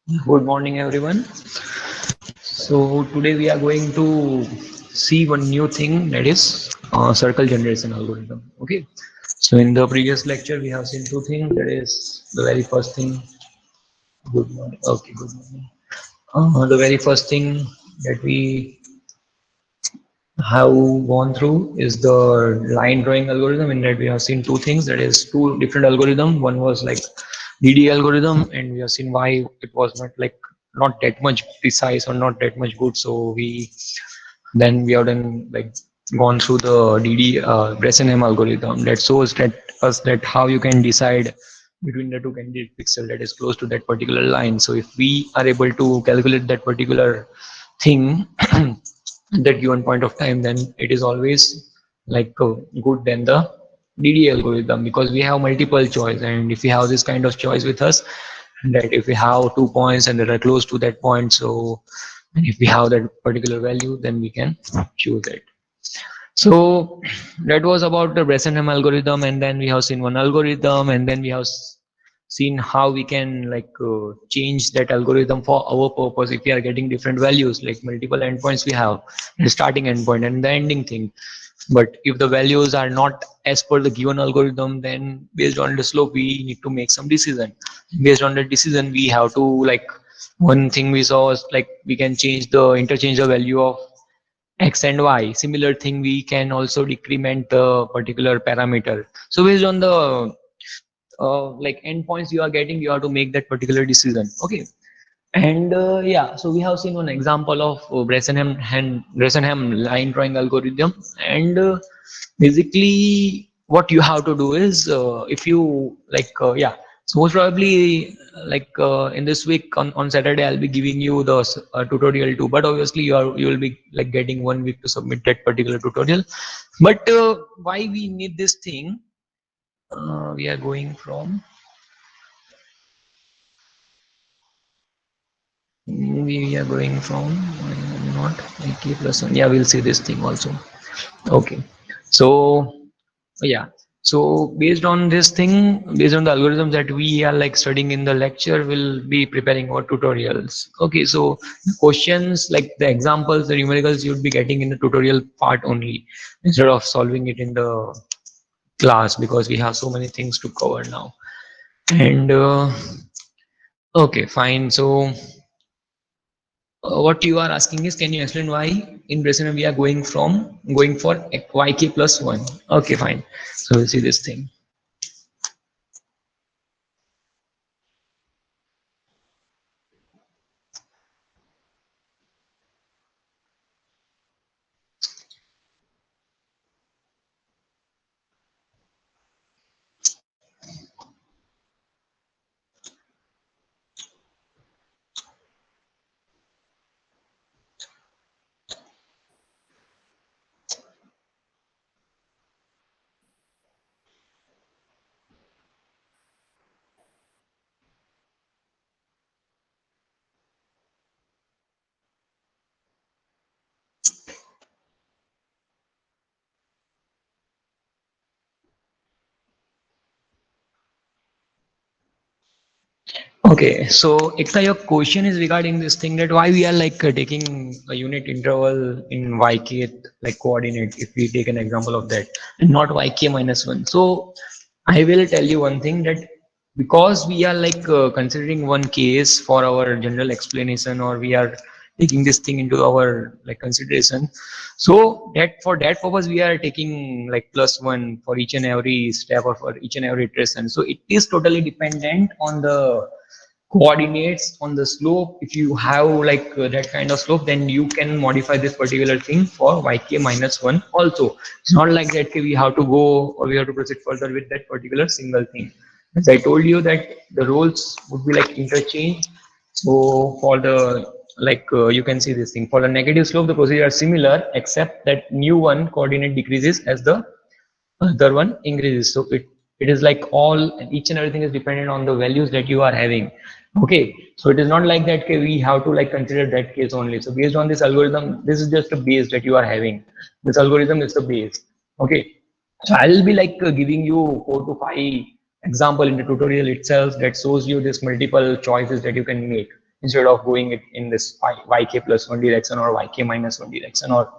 Good morning, everyone. So today we are going to see one new thing, that is circle generation algorithm. Okay. So in the previous lecture we have seen two things. That is the very first thing. Good morning. Okay. Good morning. The very first thing that we have gone through is the line drawing algorithm. In that we have seen two things. That is two different algorithm. One was like DD algorithm, and we have seen why it was not that much precise or not that much good. So we have done like gone through the DD Bresenham algorithm that shows that us that how you can decide between the two candidate pixel that is close to that particular line. So if we are able to calculate that particular thing at that given point of time, then it is always good than the DD algorithm, because we have multiple choice, and if we have this kind of choice with us, that if we have 2 points and they are close to that point, so if we have that particular value, then we can choose it. So that was about the Bresenham algorithm, and then we have seen one algorithm, and then we have seen how we can change that algorithm for our purpose if we are getting different values, like multiple endpoints we have, the starting endpoint and the ending thing. But if the values are not as per the given algorithm, then based on the slope we need to make some decision. Based on the decision we have to one thing we saw was like we can interchange the value of x and y. Similar thing, we can also decrement the particular parameter. So based on the endpoints you are getting, you have to make that particular decision. Okay. And yeah, so we have seen one example of Bresenham line drawing algorithm. And basically, what you have to do is, if you yeah, so most probably in this week on Saturday, I'll be giving you the tutorial too. But obviously, you will be like getting 1 week to submit that particular tutorial. But why we need this thing? We are going from we are going from not k plus 1. Yeah, we'll see this thing also. Okay. So yeah, so based on this thing, based on the algorithms that we are like studying in the lecture, we'll be preparing our tutorials. Okay, so the questions, like the examples, the numericals, you'd be getting in the tutorial part only, instead of solving it in the class, because we have so many things to cover now. And okay, fine. So what you are asking is, can you explain why in Brazil we are going for yk plus 1? Okay, fine. So we'll see this thing. Okay, so Ekta, your question is regarding this thing, that why we are taking a unit interval in yk like coordinate, if we take an example of that, and not yk minus 1. So I will tell you one thing, that because we are considering one case for our general explanation, or we are taking this thing into our consideration, so that for that purpose we are taking like plus 1 for each and every step, or for each and every iteration. So it is totally dependent on the coordinates, on the slope. If you have that kind of slope, then you can modify this particular thing for yk minus 1 also. It's not like that we have to go, or we have to proceed further with that particular single thing. As I told you, that the roles would be like interchange. So for the you can see this thing, for the negative slope the procedure are similar, except that new one coordinate decreases as the other one increases. So it is like all, each and everything is dependent on the values that you are having. Okay, so it is not like that we have to consider that case only. So based on this algorithm, this is just a base that you are having. This algorithm is the base. Okay, so I'll be giving you 4 to 5 example in the tutorial itself, that shows you this multiple choices that you can make. instead of going it in this yk plus 1 direction or yk minus 1 direction, or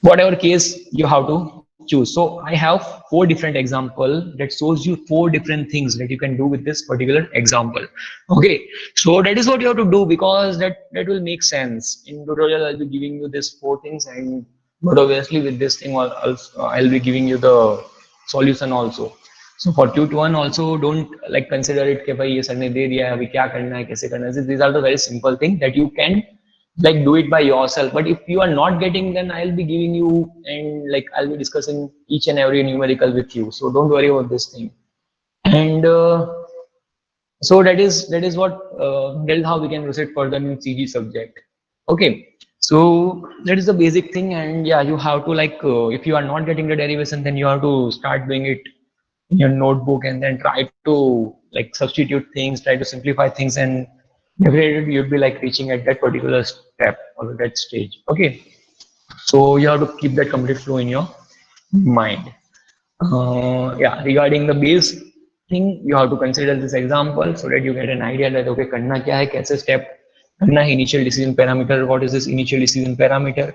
whatever case you have to choose. So I have 4 different example that shows you 4 different things that you can do with this particular example. Okay, so that is what you have to do, because that will make sense. In tutorial I'll be giving you these 4 things, and but obviously with this thing I'll be giving you the solution also. So for Tut1 also, don't like consider it कि भाई ये sir ने दे दिया है अभी क्या करना है कैसे करना है. These are the very simple thing that you can like do it by yourself. But if you are not getting, then I'll be giving you, and like I'll be discussing each and every numerical with you, so don't worry about this thing. And so that is what that is how we can proceed further in CG subject. Okay, so that is the basic thing. And yeah, you have to like if you are not getting the derivation, then you have to start doing it in your notebook, and then try to like substitute things, try to simplify things, and definitely you'll be like reaching at that particular step or that stage. Okay, so you have to keep that complete flow in your mind. Yeah, regarding the base thing, you have to consider this example so that you get an idea that okay, करना क्या है, कैसे step करना है. Initial decision parameter, what is this initial decision parameter?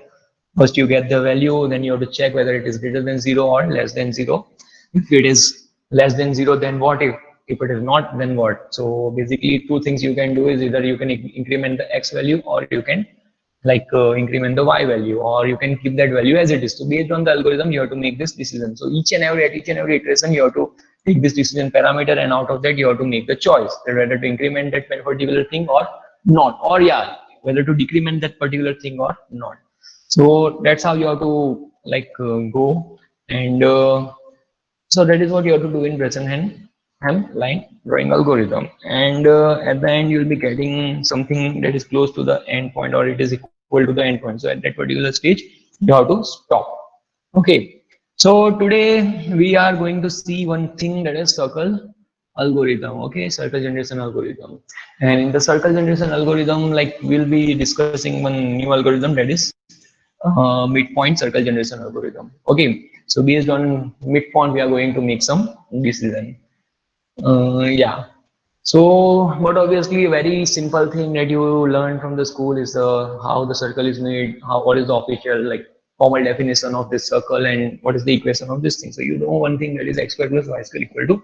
First you get the value, then you have to check whether it is greater than 0 or less than 0. If it is less than 0, then what? If it is not, then what? So basically 2 things you can do is either you can increment the x value, or you can like increment the y value, or you can keep that value as it is. So based on the algorithm, you have to make this decision. So each and every iteration, you have to take this decision parameter, and out of that you have to make the choice that whether to increment that particular thing or not, or yeah, whether to decrement that particular thing or not. So that's how you have to like go. And so that is what you have to do in Bressenham line drawing algorithm. And at the end, you'll be getting something that is close to the end point, or it is equal to the end point. So at that particular stage, you have to stop. Okay. So today we are going to see one thing, that is circle algorithm. Okay, circle generation algorithm. And in the circle generation algorithm, like we'll be discussing one new algorithm, that is midpoint circle generation algorithm. Okay, so based on midpoint, we are going to make some decision. Yeah. So, but obviously, a very simple thing that you learn from the school is how the circle is made, what is the official like formal definition of this circle, and what is the equation of this thing. So you know one thing, that is x square plus y square equal to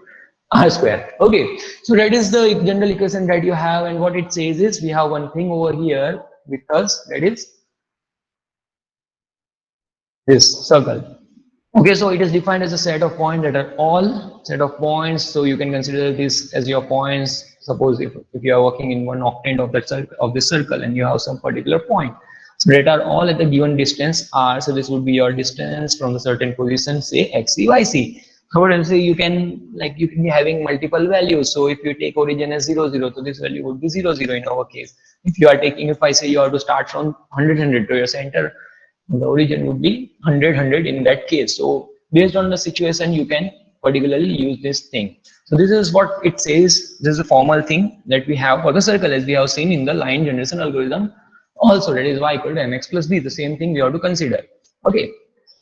r square. Okay, so that is the general equation that you have, and what it says is we have one thing over here with us, that is this circle. Okay, so it is defined as a set of points that are all set of points. So you can consider this as your points. Suppose if you are working in one octant of the circle, and you have some particular point, so that are all at the given distance r. So this would be your distance from a certain position, say xc, yc. However, say you can be having multiple values. So if you take origin as 0, 0, so this value would be 0, 0 in our case. If you are taking, if I say you have to start from 100, 100 to your center, the origin would be 100, 100 in that case. So based on the situation, you can particularly use this thing. So this is what it says. This is a formal thing that we have for the circle, as we have seen in the line generation algorithm. Also, that is y equal to mx plus b. The same thing we have to consider. Okay.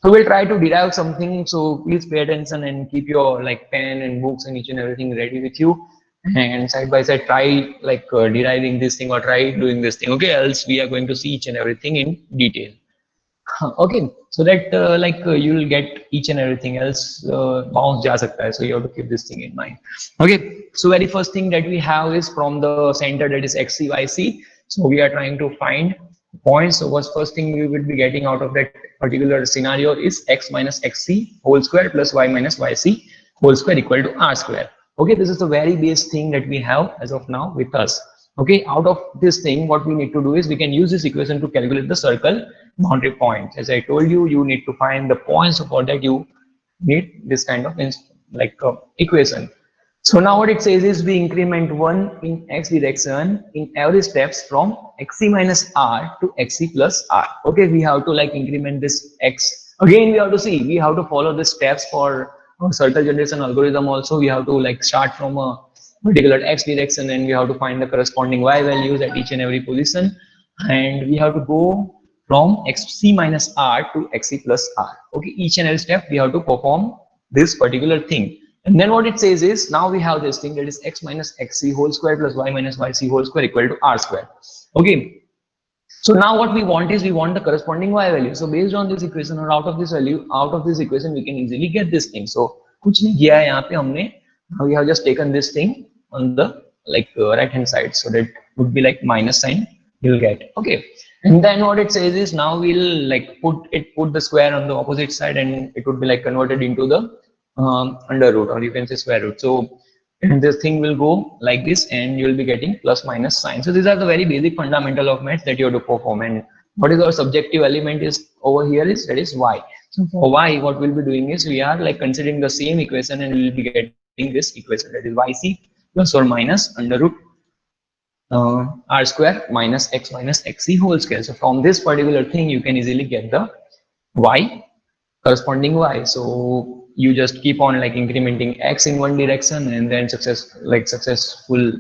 So we'll try to derive something. So please pay attention and keep your like pen and books and each and everything ready with you. And side by side, try deriving this thing, or try doing this thing. Okay. Else we are going to see each and everything in detail. Okay, so that you will get each and everything else bounce ja sakta hai. So you have to keep this thing in mind. Okay, so very first thing that we have is from the center, that is xc, yc. So we are trying to find points. So what's first thing we will be getting out of that particular scenario is x minus xc whole square plus y minus yc whole square equal to r square. Okay, this is the very base thing that we have as of now with us. Okay, out of this thing, what we need to do is we can use this equation to calculate the circle boundary points. As I told you, you need to find the points. For that, you need this kind of equation. So now what it says is we increment 1 in x direction in every steps from xc minus r to xc plus r. Okay, we have to increment this x. Again, we have to see, we have to follow the steps for circle generation algorithm. Also, we have to start from a particular x direction, and we have to find the corresponding y values at each and every position, and we have to go from xc minus r to xc plus r. Okay, each and every step we have to perform this particular thing. And then what it says is, now we have this thing that is x minus xc whole square plus y minus yc whole square equal to r square. Okay. So now what we want is, we want the corresponding y value. So based on this equation or out of this value, out of this equation, we can easily get this thing. So कुछ नहीं किया है यहाँ पे हमने. We have just taken this thing on the like right hand side, so that would be like minus sign you'll get. Okay. And then what it says is, now we'll like put the square on the opposite side, and it would be like converted into the under root, or you can say square root. So and this thing will go like this, and you will be getting plus minus sign. So these are the very basic fundamental of maths that you have to perform. And what is our subjective element is over here is, that is y. So for y, what we'll be doing is, we are like considering the same equation, and we will be getting this equation, that is yc plus or minus under root r square minus x minus xc whole square. So from this particular thing, you can easily get the y, corresponding y. So you just keep on like incrementing x in one direction, and then successful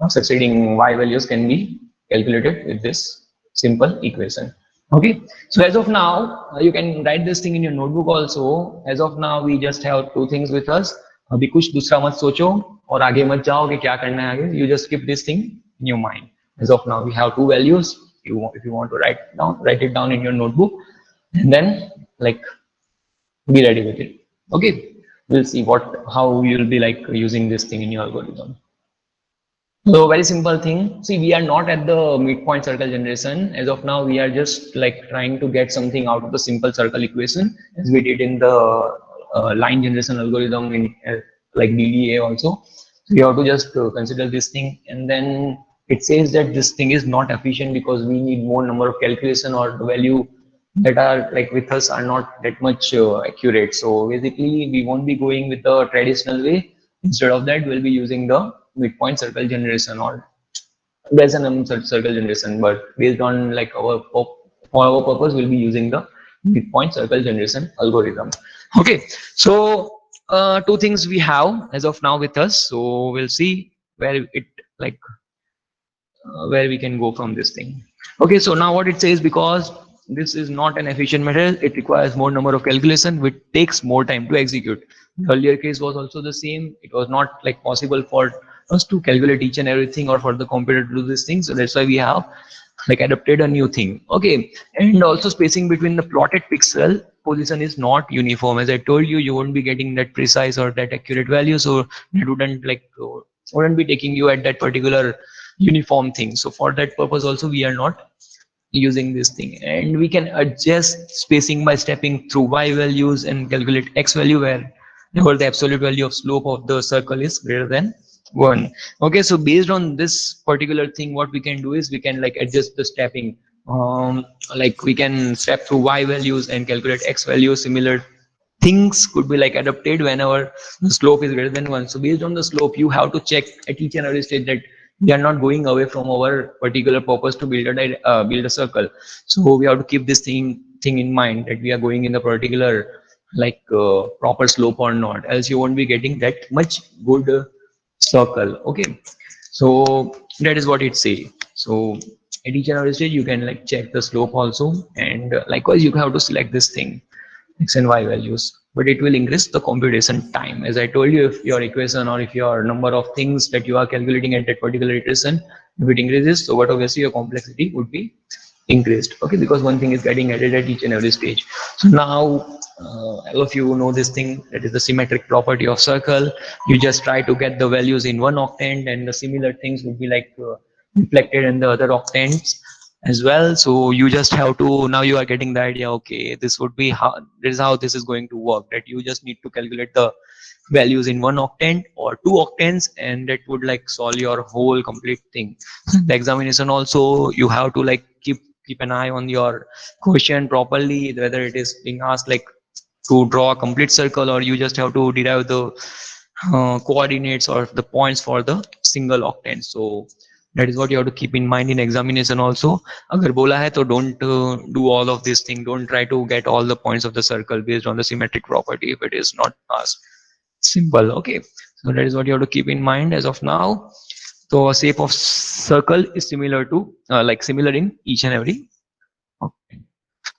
succeeding y values can be calculated with this simple equation. Okay. So as of now, you can write this thing in your notebook also. As of now, we just have two things with us. अभी कुछ दूसरा मत सोचो और आगे मत जाओ कि क्या करना है आगे. You just keep this thing in your mind. As of now, we have two values. If you want to write it down in your notebook, and then like be ready with it. Okay, we'll see how you'll be like using this thing in your algorithm. So very simple thing. See, we are not at the midpoint circle generation. As of now, we are just like trying to get something out of the simple circle equation, as we did in the line generation algorithm in like DDA also. So you have to just consider this thing, and then it says that this thing is not efficient because we need more number of calculation, or the value that are like with us are not that much accurate. So basically, we won't be going with the traditional way. Instead of that, we'll be using the midpoint circle generation, or there's an circle generation, but based on like for our purpose, we'll be using the midpoint circle generation algorithm. Okay, so two things we have as of now with us. So we'll see where it like where we can go from this thing. Okay, so now what it says, because this is not an efficient method, it requires more number of calculation, which takes more time to execute. The earlier case was also the same. It was not like possible for us to calculate each and everything, or for the computer to do this thing. So that's why we have like adopted a new thing. Okay, and also spacing between the plotted pixel position is not uniform. As I told you, you won't be getting that precise or that accurate value, so it wouldn't be taking you at that particular uniform thing. So for that purpose also, we are not using this thing, and we can adjust spacing by stepping through y values and calculate x value where the absolute value of slope of the circle is greater than 1. Okay, so based on this particular thing, what we can do is, we can like adjust the stepping, like we can step through y values and calculate x values. Similar things could be like adapted whenever the slope is greater than 1. So based on the slope, you have to check at each and every stage that we are not going away from our particular purpose to build a circle. So we have to keep this thing in mind, that we are going in the particular like proper slope or not, else you won't be getting that much good circle. Okay, so that is what it say. So at each and every stage, you can like check the slope also, and likewise you have to select this thing, x and y values, but it will increase the computation time. As I told you, if your equation or if your number of things that you are calculating at that particular iteration, if it increases, so what obviously your complexity would be increased. Okay, because one thing is getting added at each and every stage. So now all of you know this thing, that is the symmetric property of circle. You just try to get the values in one octant, and the similar things would be like reflected in the other octants as well. So you just have to, now you are getting the idea, okay, this is how this is going to work, that you just need to calculate the values in one octant or two octants, and that would like solve your whole complete thing. The examination also, you have to like keep an eye on your question properly, whether it is being asked like to draw a complete circle, or you just have to derive the coordinates or the points for the single octant. So that is what you have to keep in mind in examination also. Agar bola hai to don't do all of this thing, don't try to get all the points of the circle based on the symmetric property if it is not asked. Simple. Okay, so that is what you have to keep in mind as of now. So a shape of circle is similar to similar in each and every octant.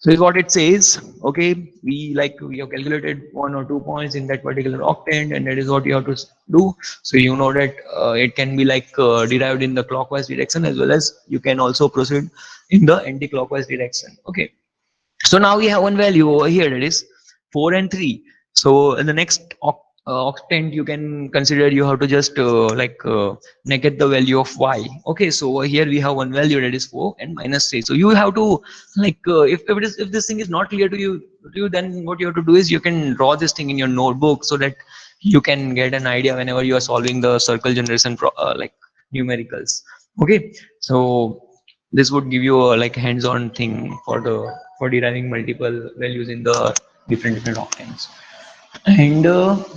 So is what it says. Okay, we have calculated 1 or 2 points in that particular octant, and that is what you have to do. So you know that it can be derived in the clockwise direction, as well as you can also proceed in the anti-clockwise direction. Okay, so now we have one value over here, that is 4 and 3. So in the next octant, you can consider you have to just negate the value of y. Okay, so over here we have one value, that is 4 and minus 3. So you have to if this thing is not clear to you, then what you have to do is you can draw this thing in your notebook, so that you can get an idea whenever you are solving the circle generation numericals. Okay, so this would give you a hands-on thing for deriving multiple values in the different octants. And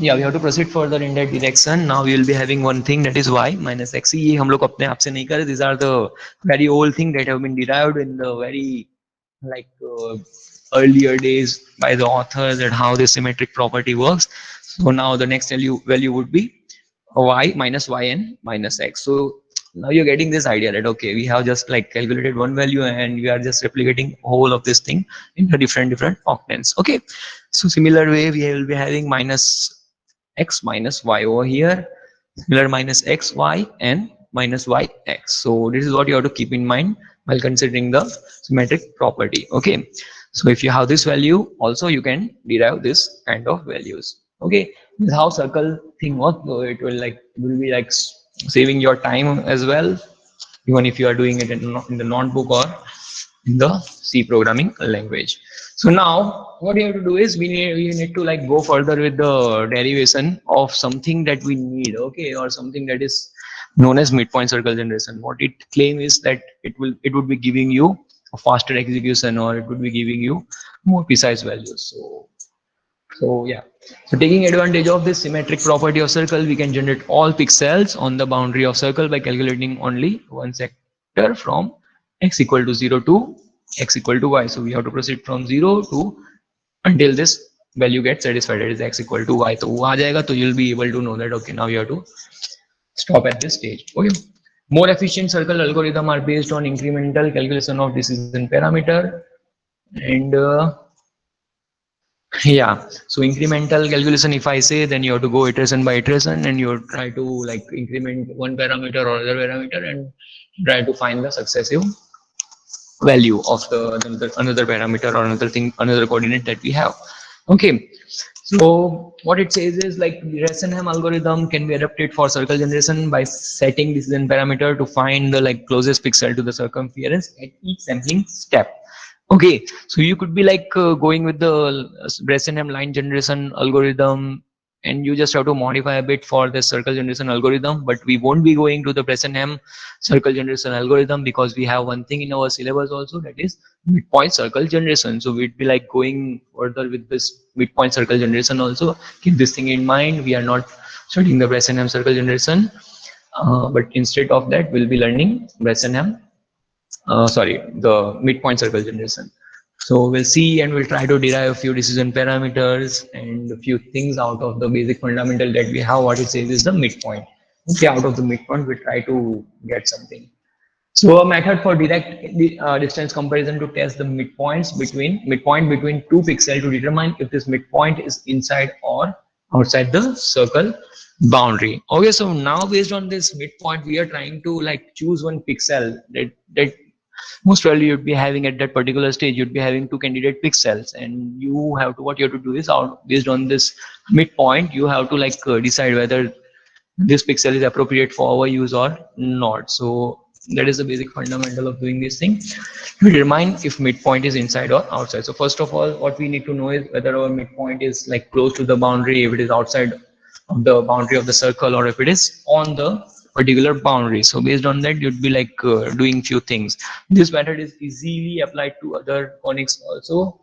yeah, we have to proceed further in that direction. Now we will be having one thing, that is y minus x. ये हम लोग अपने आप से नहीं करे. These are the very old thing that have been derived in the very like earlier days by the authors, and how the symmetric property works. So now the next value would be y minus y and minus x. So now you're getting this idea that okay, we have just calculated one value, and we are just replicating whole of this thing in the different octants. Okay, so similar way we will be having minus x minus y over here, similar minus x y and minus y x. So this is what you have to keep in mind while considering the symmetric property. Okay, so if you have this value, also you can derive this kind of values. Okay, this is how circle thing works. So it will be saving your time as well, even if you are doing it in the notebook or in the C programming language. So now what you have to do is we need to go further with the derivation of something that we need. Okay, or something that is known as midpoint circle generation. What it claims is that it would be giving you a faster execution, or it would be giving you more precise values. So yeah, so taking advantage of this symmetric property of circle, we can generate all pixels on the boundary of circle by calculating only one sector from x equal to 0 to x equal to y. So we have to proceed from 0 to until this value gets satisfied, that is x equal to y. So वो आ जाएगा, तो you'll be able to know that okay, now you have to stop at this stage. Okay, more efficient circle algorithm are based on incremental calculation of decision parameter. And yeah, so incremental calculation, if I say, then you have to go iteration by iteration, and you try to increment one parameter or other parameter, and try to find the successive value of the another parameter or another coordinate that we have. Okay, so what it says is the Restenham algorithm can be adapted for circle generation by setting decision parameter to find the closest pixel to the circumference at each sampling step. Okay, so you could be going with the Restenham line generation algorithm, and you just have to modify a bit for the circle generation algorithm, but we won't be going to the Restenham circle generation algorithm, because we have one thing in our syllabus also, that is midpoint circle generation. So we'd be going further with this midpoint circle generation also. Keep this thing in mind. We are not studying the Restenham circle generation, but instead of that, we'll be learning Restenham the midpoint circle generation. So we'll see, and we'll try to derive a few decision parameters and a few things out of the basic fundamental that we have. What it says is the midpoint. Okay, out of the midpoint, we try to get something. So a method for direct distance comparison to test the midpoint between two pixels to determine if this midpoint is inside or outside the circle boundary. Okay, so now based on this midpoint, we are trying to choose one pixel that most probably you'd be having at that particular stage. You'd be having two candidate pixels, and you have to what you have to do is based on this midpoint, you have to decide whether this pixel is appropriate for our use or not. So that is the basic fundamental of doing this thing, to determine if midpoint is inside or outside. So first of all, what we need to know is whether our midpoint is close to the boundary, if it is outside of the boundary of the circle, or if it is on the particular boundary. So based on that, you'd be doing few things. This method is easily applied to other conics also.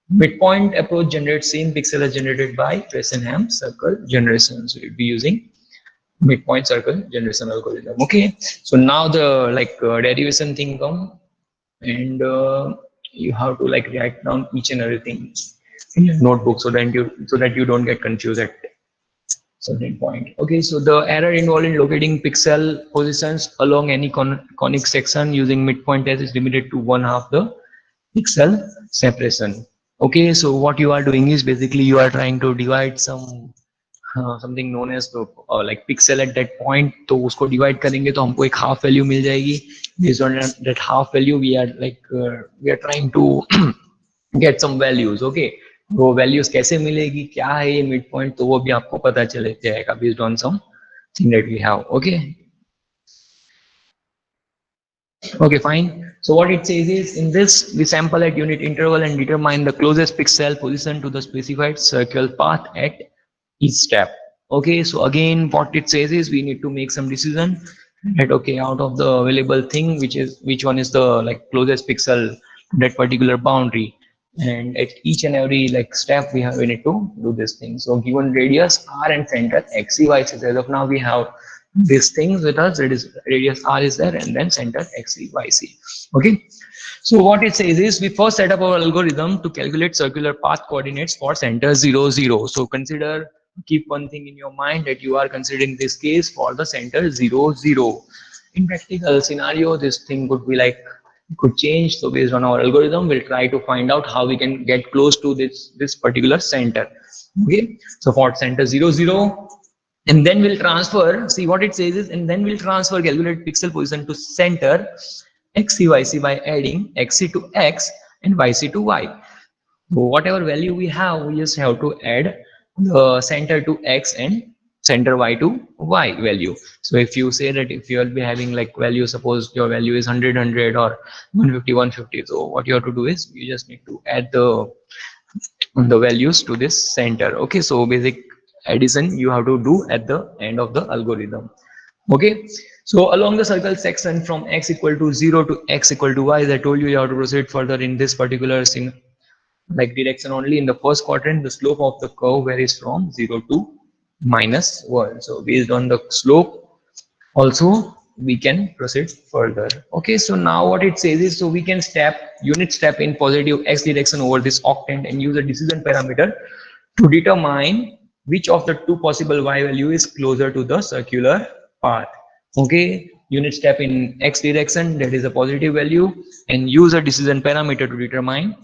Midpoint approach generates same pixel as generated by Restenham circle generation. So you'd be using midpoint circle generation algorithm. Okay, so now the derivation thing come, and you have to write down each and everything in your notebook, so that you don't get confused at certain point. Okay, so the error involved in locating pixel positions along any conic section using midpoint test is limited to 1/2 the pixel separation. Okay, so what you are doing is basically you are trying to divide something known as the like pixel at that point. तो उसको divide करेंगे तो हमको एक half value मिल जाएगी. Based on that half value, we are trying to get some values. Okay, वो values कैसे मिलेगी, क्या है ये mid point, तो वो भी आपको पता चले जाएगा based on some thing that we have. Okay. Okay, fine. So what it says is, in this, we sample at unit interval and determine the closest pixel position to the specified circular path at each step. Okay, so again, what it says is we need to make some decision that, okay, out of the available thing, which one is the like closest pixel to that particular boundary. And at each and every like step, we need to do this thing. So given radius r and center x, y, z. As of now, we have these things with us. It is radius r is there, and then center x, y, z. Okay. So what it says is we first set up our algorithm to calculate circular path coordinates for center 0, 0. So keep one thing in your mind, that you are considering this case for the center 0, 0. In practical scenario, this thing could be like could change. So based on our algorithm, we'll try to find out how we can get close to this particular center. Okay. So for center 0, 0, and then we'll transfer, see what it says is, and then we'll transfer calculate pixel position to center xc yc by adding xc to x and yc to y. So whatever value we have, we just have to add the center to x and center y to y value. So if you say that if you will be having like value, suppose your value is 100, 100 or 150, 150. So what you have to do is you just need to add the values to this center. Okay, so basic addition you have to do at the end of the algorithm. Okay, so along the circle section from x equal to 0 to x equal to y, as I told you, you have to proceed further in this particular like direction only. In the first quadrant, the slope of the curve varies from 0 to -1. So based on the slope also we can proceed further. Okay, so now what it says is, so we can unit step in positive x direction over this octant and use a decision parameter to determine which of the two possible y value is closer to the circular path. Okay, unit step in x direction, that is a positive value, and use a decision parameter to determine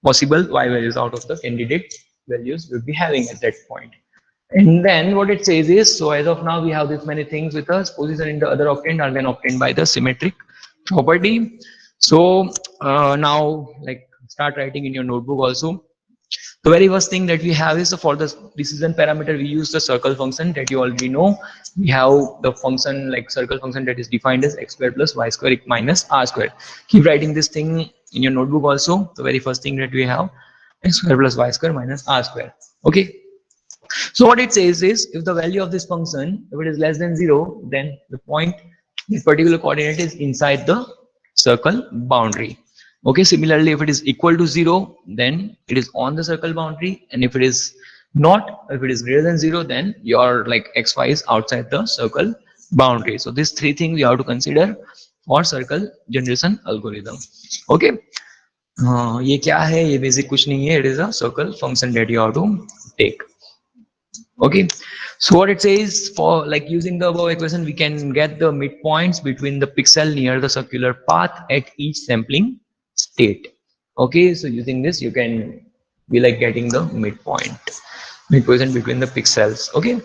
possible y values out of the candidate values we'll be having at that point. And then what it says is, so as of now we have this many things with us. Position in the other octant are then obtained by the symmetric property. So now like start writing in your notebook also. The very first thing that we have is, for the decision parameter we use the circle function that you already know. We have the function like circle function that is defined as x square plus y square minus r square. Keep writing this thing in your notebook also. The very first thing that we have, x square plus y square minus r square. Okay. So what it says is, if the value of this function, if it is less than 0, then the point, this particular coordinate is inside the circle boundary. Okay, similarly, if it is equal to 0, then it is on the circle boundary, and if it is not, if it is greater than 0, then your like xy is outside the circle boundary. So these three things you have to consider for circle generation algorithm. Okay. ये क्या है, ये basic कुछ नहीं है, it is a circle function that you have to take. Okay, so what it says, for like using the above equation, we can get the midpoints between the pixel near the circular path at each sampling state. Okay, so using this you can be like getting the midpoint between the pixels. Okay,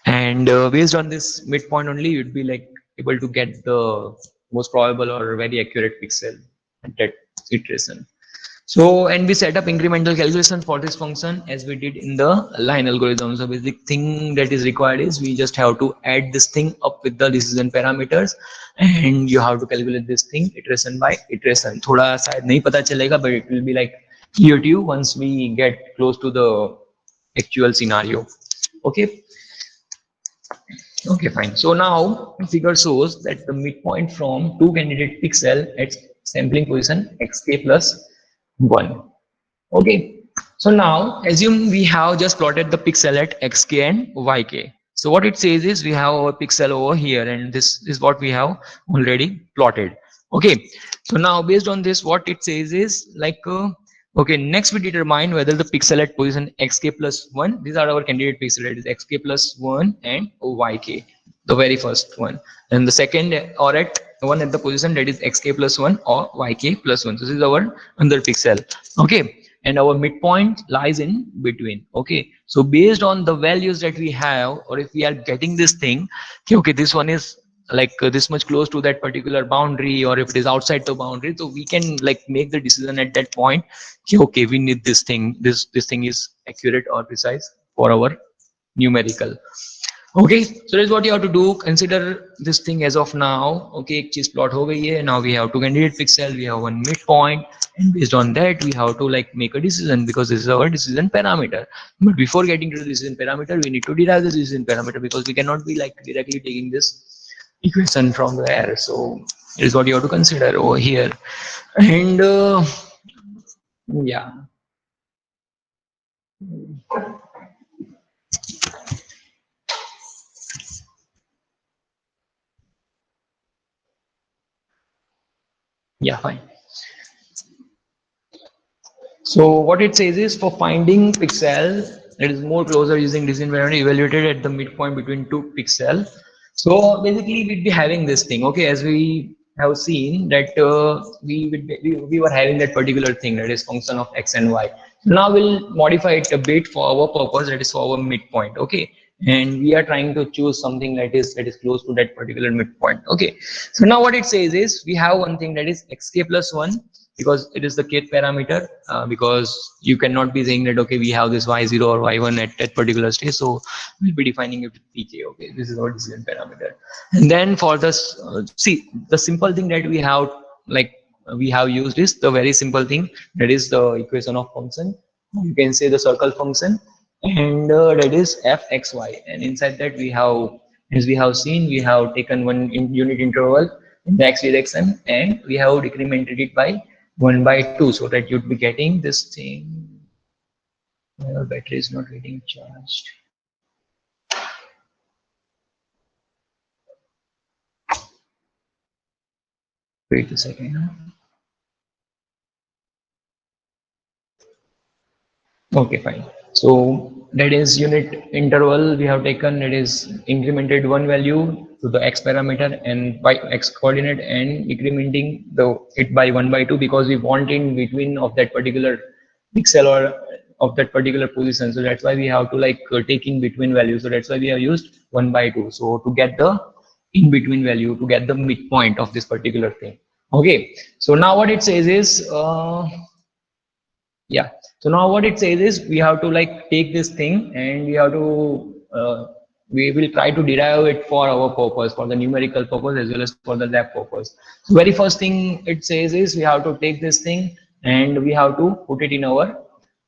and based on this midpoint only, you'd be like able to get the most probable or very accurate pixel at that iteration. So, and we set up incremental calculation for this function as we did in the line algorithm. So basic thing that is required is we just have to add this thing up with the decision parameters, and you have to calculate this thing iteration by iteration. थोड़ा शायद नहीं पता चलेगा, but it will be like clear to you once we get close to the actual scenario. Okay. Okay, fine. So now figure shows that the midpoint from two candidate pixel at sampling position xk plus 1. Okay, so now assume we have just plotted the pixel at xk and yk. So what it says is, we have a pixel over here, and this is what we have already plotted. Okay, so now based on this, what it says is like okay, next we determine whether the pixel at position xk plus 1, these are our candidate pixel, that is xk plus 1 and yk. the very first one, and the second or at one at the position that is xk plus 1 or yk plus 1. This is our under pixel. Okay, and our midpoint lies in between. Okay, so based on the values that we have, or if we are getting this thing, okay, this one is like this much close to that particular boundary, or if it is outside the boundary, so we can like make the decision at that point, okay, we need this thing, this thing is accurate or precise for our numerical. Okay, so that's what you have to do. Consider this thing as of now. Okay, एक चीज plot हो गई है. Now we have two candidate pixel, we have one midpoint, and based on that we have to like make a decision, because this is our decision parameter. But before getting to the decision parameter, we need to derive the decision parameter, because we cannot be like directly taking this equation from there. So it is what you have to consider over here. And yeah. Yeah, fine. So what it says is, for finding pixel that is more closer using decision parameter evaluated at the midpoint between two pixel. So basically we'd be having this thing. Okay, as we have seen that we were having that particular thing, that is function of x and y. Now we'll modify it a bit for our purpose, that is for our midpoint. Okay, and we are trying to choose something that is close to that particular midpoint. Okay, so now what it says is, we have one thing that is xk plus 1, because it is the kth parameter, because you cannot be saying that okay, we have this y0 or y1 at that particular stage, so we'll be defining it with pk. Okay, this is our decision parameter. And then for this see, the simple thing that we have, like we have used is the very simple thing, that is the equation of function. You can say the circle function, and that is fxy, and inside that we have, as we have seen, we have taken one unit interval in the x direction, and we have decremented it by 1/2, so that you'd be getting this thing. Your battery is not getting charged. Wait a second. Okay, fine. So that is unit interval we have taken, that is incremented one value to the x parameter and by x coordinate, and decrementing it by 1/2, because we want in between of that particular pixel or of that particular position. So that's why we have to like take in between value. So that's why we have used 1/2. So to get the in between value, to get the midpoint of this particular thing. Okay. So now what it says is, yeah, so now what it says is, we have to like take this thing, and we have to we will try to derive it for our purpose, for the numerical purpose as well as for the lab purpose. So very first thing it says is, we have to take this thing and we have to put it in our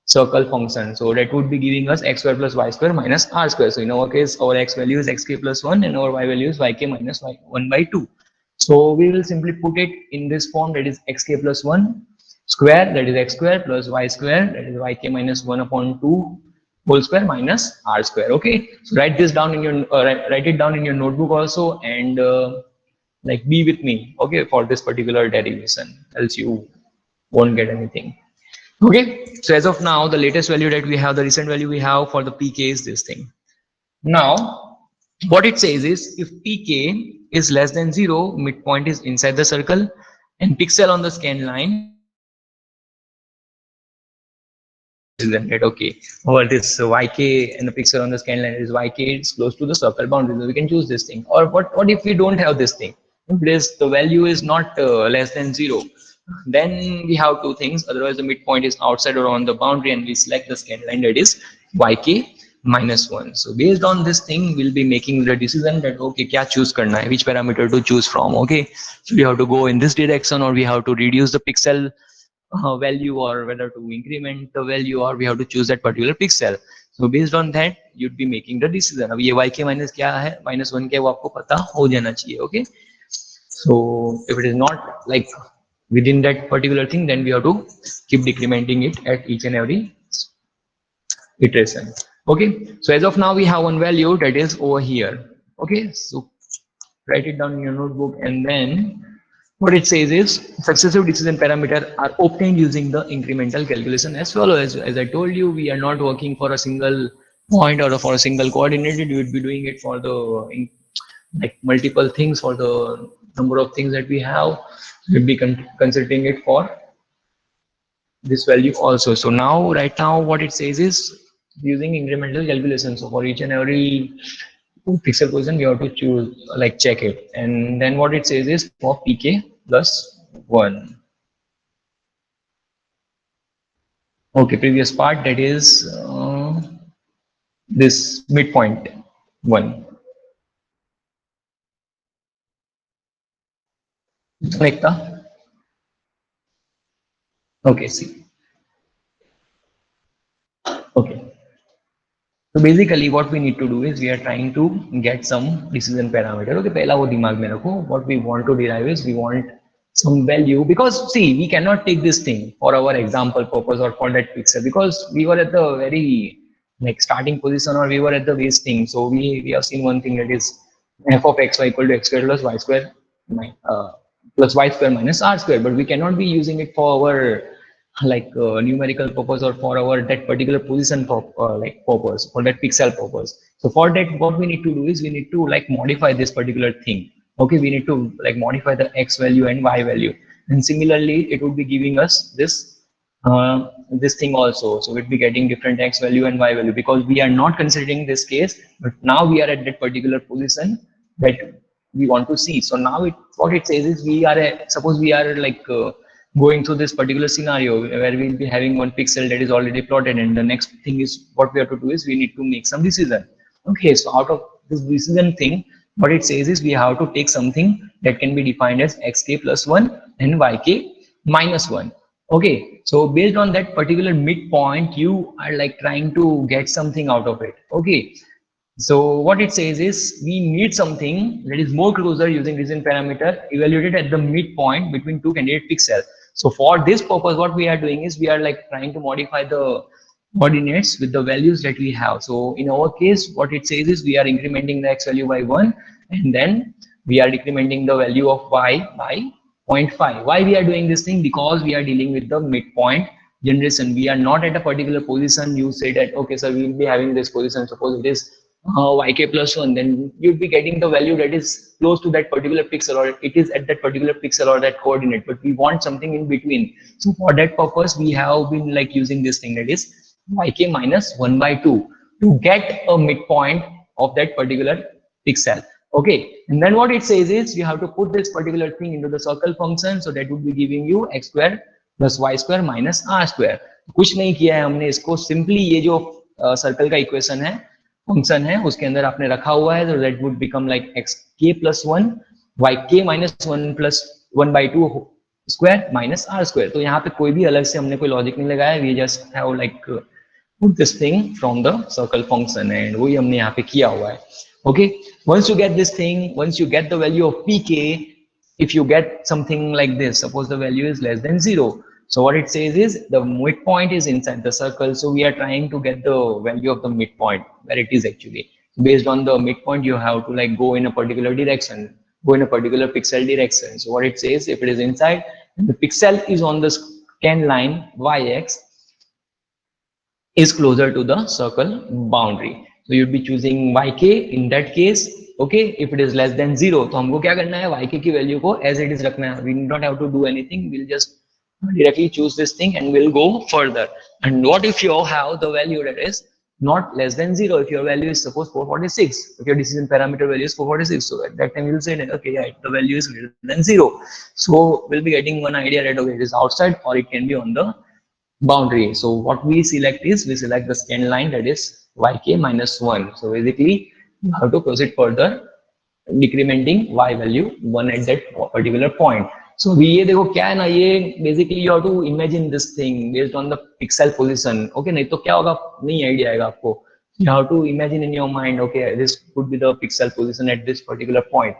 circle function. So that would be giving us x square plus y square minus r square. So in our case, our x value is xk plus 1 and our y value is yk minus 1/2. So we will simply put it in this form, that is xk plus 1 square, that is x square, plus y square, that is yk minus 1/2 whole square minus r square. Okay, so write this down in your write it down in your notebook also, and like be with me, okay, for this particular derivation, else you won't get anything. Okay, so as of now, the latest value that we have, the recent value we have for the pk is this thing. Now what it says is, if pk is less than 0, midpoint is inside the circle, and pixel on the scan line isn't it? Okay, or this yk and the pixel on the scan line is yk, it's close to the circle boundary, so we can choose this thing. Or what if we don't have this thing? If the value is not less than 0, then we have two things. Otherwise the midpoint is outside or on the boundary, and we select the scan line, that is yk minus 1. So based on this thing, we'll be making the decision that okay, kya choose karna hai, which parameter to choose from. Okay, so we have to go in this direction, or we have to reduce the pixel value, or whether to increment the value, or we have to choose that particular pixel. So based on that, you'd be making the decision. अब ये yk minus क्या है, -1 क्या है, वो आपको पता हो जाना चाहिए. Okay, so if it is not like within that particular thing, then we have to keep decrementing it at each and every iteration. Okay, so as of now we have one value that is over here. Okay, so write it down in your notebook, and then what it says is, successive decision parameters are obtained using the incremental calculation. As well as I told you, we are not working for a single point or for a single coordinate. We would be doing it for the like multiple things for the number of things that we have. We'll be considering it for this value also. So now, right now, what it says is using incremental calculation. So for each and every pixel position, we have to choose, like check it. And then what it says is for pk plus 1. Okay, previous part, that is this midpoint 1. Ekta? Okay, see. Okay. So basically what we need to do is we are trying to get some decision parameter. Okay, पहला वो दिमाग में रखो. What we want to derive is we want some value, because see, we cannot take this thing for our example purpose or for that pixel, because we were at the very like starting position, or we were at the base thing. So we have seen one thing, that is f of x y equal to x square plus y square plus y square minus r square, but we cannot be using it for our like numerical purpose or for our that particular position like purpose, for that pixel purpose. So for that, what we need to do is we need to like modify this particular thing. Okay, we need to like modify the x value and y value, and similarly it would be giving us this thing also. So we'd be getting different x value and y value, because we are not considering this case, but now we are at that particular position that we want to see. So now what it says is we are suppose we are like going through this particular scenario where we'll be having one pixel that is already plotted, and the next thing is what we have to do is we need to make some decision. Okay, so out of this decision thing, what it says is we have to take something that can be defined as xk plus 1 and yk minus 1. Okay, so based on that particular midpoint, you are like trying to get something out of it. Okay, so what it says is we need something that is more closer using decision parameter evaluated at the midpoint between two candidate pixels. So for this purpose, what we are doing is we are like trying to modify the coordinates with the values that we have. So in our case, what it says is we are incrementing the x value by 1, and then we are decrementing the value of y by 0.5. Why we are doing this thing? Because we are dealing with the midpoint generation. We are not at a particular position. You say that, okay, sir, we will be having this position. Suppose it is yk plus 1, then you'll be getting the value that is close to that particular pixel, or it is at that particular pixel or that coordinate, but we want something in between. So for that purpose, we have been like using this thing, that is yk minus 1 by 2, to get a midpoint of that particular pixel. Okay, and then what it says is you have to put this particular thing into the circle function. So that would be giving you x square plus y square minus r square. कुछ नहीं किया है हमने, इसको simply ये जो circle का equation है, फंक्शन है, उसके अंदर आपने रखा हुआ है. तो that would become like X के प्लस 1 वाई के minus 1 plus 1 by 2 square minus R square. तो यहाँ पे कोई भी अलग से हमने कोई लॉजिक नहीं लगाया. We just have like put this thing from the circle function, and वही हमने यहाँ पे किया हुआ है. Okay, once you get this thing, once you get the value of pk, if you get something like this, suppose the value is less than 0, so what it says is the midpoint is inside the circle. So we are trying to get the value of the midpoint where it is actually. Based on the midpoint, you have to like go in a particular direction, go in a particular pixel direction. So what it says, if it is inside and the pixel is on the scan line yx is closer to the circle boundary, so you'd be choosing yk in that case. Okay, if it is less than 0, तो हमको क्या करना है, yk की value को as it is रखना है. We do not have to do anything. We'll just directly choose this thing and we'll go further. And what if you have the value that is not less than 0? If your value is suppose 446, if your decision parameter value is 446, so at that time we'll say that okay, yeah, the value is greater than 0. So we'll be getting one idea that okay, it is outside or it can be on the boundary. So what we select is we select the scan line, that is yk minus 1. So basically you have to proceed further decrementing y value 1 at that particular point. So ये देखो क्या है ना, ये basically you have to imagine this thing based on the pixel position. Okay, नहीं तो क्या होगा, नहीं idea आएगा आपको. You have to imagine in your mind, okay, this could be the pixel position at this particular point.